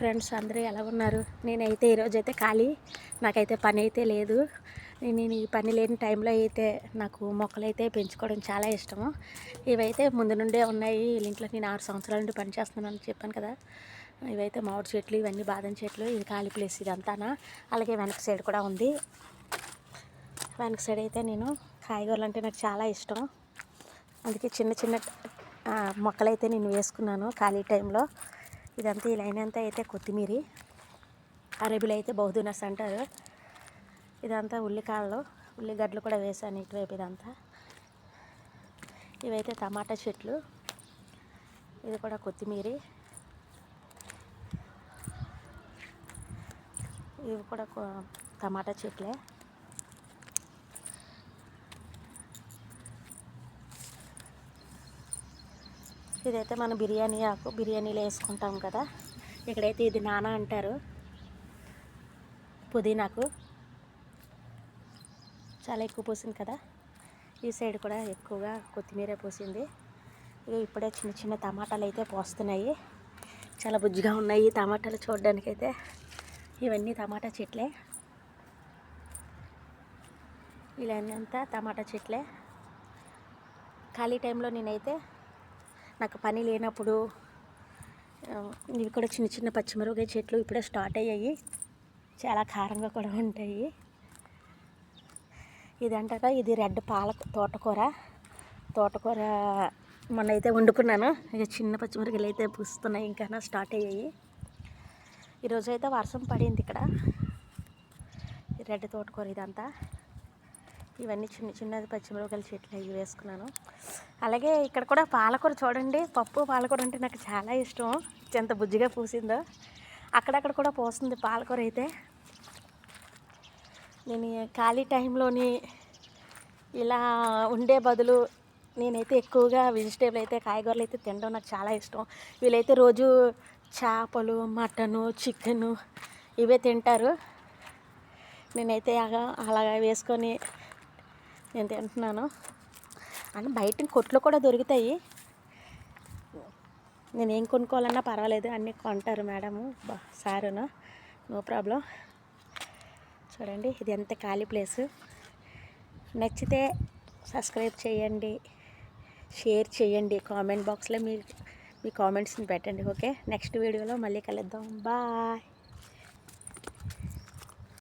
Friends అందరూ ఎలా ఉన్నారు? నేనైతే ఈరోజైతే ఖాళీ, నాకైతే పని అయితే లేదు. నేను ఈ పని లేని టైంలో అయితే నాకు మొక్కలైతే పెంచుకోవడం చాలా ఇష్టము. ఇవైతే ముందు నుండే ఉన్నాయి. ఇంట్లో నేను 6 సంవత్సరాల నుండి పని చేస్తున్నానని చెప్పాను కదా. ఇవైతే మామిడి చెట్లు, ఇవన్నీ బాదం చెట్లు. ఇది ఖాళీ ప్లేస్ ఇదంతానా. అలాగే వెనక సైడ్ కూడా ఉంది. వెనక సైడ్ అయితే నేను కాయగూరలు అంటే నాకు చాలా ఇష్టం. అందుకే చిన్న చిన్న మొక్కలైతే నేను వేసుకున్నాను ఖాళీ టైంలో. ఇదంతా ఈ లైన్ అంతా అయితే కొత్తిమీర, అరబిలో అయితే బౌదునస్ అంటారు. ఇదంతా ఉల్లికాయలు, ఉల్లిగడ్డలు కూడా వేసాను ఇటువైపు. ఇదంతా ఇవైతే టమాటా చెట్లు, ఇది కూడా కొత్తిమీర, ఇవి కూడా టమాటా చెట్లే. ఇదైతే మనం బిర్యానీ ఆకు, బిర్యానీలో వేసుకుంటాం కదా. ఇక్కడైతే ఇది నానా అంటారు. పుదీనాకు చాలా ఎక్కువ పూసింది కదా. ఈ సైడ్ కూడా ఎక్కువగా కొత్తిమీర పూసింది. ఇప్పుడే చిన్న చిన్న టమాటాలు అయితే పోస్తున్నాయి. చాలా బుజ్జిగా ఉన్నాయి టమాటాలు చూడడానికైతే. ఇవన్నీ టమాటా చెట్లే, ఇలా అంతా టమాటా చెట్లే. ఖాళీ టైంలో నేనైతే నాకు పని లేనప్పుడు ఇవి కూడా చిన్న చిన్న పచ్చిమిరపకాయ చెట్లు ఇప్పుడే స్టార్ట్ అయ్యాయి. చాలా కారంగా కూడా ఉంటాయి. ఇది అంటారా, ఇది రెడ్ తోటకూర మొన్నైతే వండుకున్నాను. ఇక చిన్న పచ్చిమిరపకాయలు అయితే పూస్తున్నాయి, ఇంకా స్టార్ట్ అయ్యాయి. ఈరోజు అయితే వర్షం పడింది ఇక్కడ. ఈ రెడ్ తోటకూర ఇదంతా. ఇవన్నీ చిన్న చిన్న పచ్చిమిరపకాయల చెట్లు ఇవి వేసుకున్నాను. అలాగే ఇక్కడ కూడా పాలకూర చూడండి. పప్పు పాలకూర అంటే నాకు చాలా ఇష్టం. ఎంత బుజ్జిగా పూసిందో. అక్కడక్కడ కూడా పోస్తుంది పాలకూర అయితే. నేను ఖాళీ టైంలోని ఇలా ఉండే బదులు నేనైతే ఎక్కువగా వెజిటేబుల్ అయితే, కాయగూరలు అయితే తినడం నాకు చాలా ఇష్టం. వీళ్ళైతే రోజు చేపలు, మటను, చికెను ఇవే తింటారు. నేనైతే అలాగా వేసుకొని నేను తింటున్నాను. అని బయట కొట్లో కూడా దొరుకుతాయి. నేను ఏం కొనుక్కోవాలన్నా పర్వాలేదు, అన్నీ కొంటారు మేడము, సారును, నో ప్రాబ్లం. చూడండి ఇది ఎంత ఖాళీ ప్లేసు. నచ్చితే సబ్స్క్రైబ్ చేయండి, షేర్ చేయండి, కామెంట్ బాక్స్లో మీ కామెంట్స్ని పెట్టండి. ఓకే, నెక్స్ట్ వీడియోలో మళ్ళీ కలుద్దాం. బాయ్.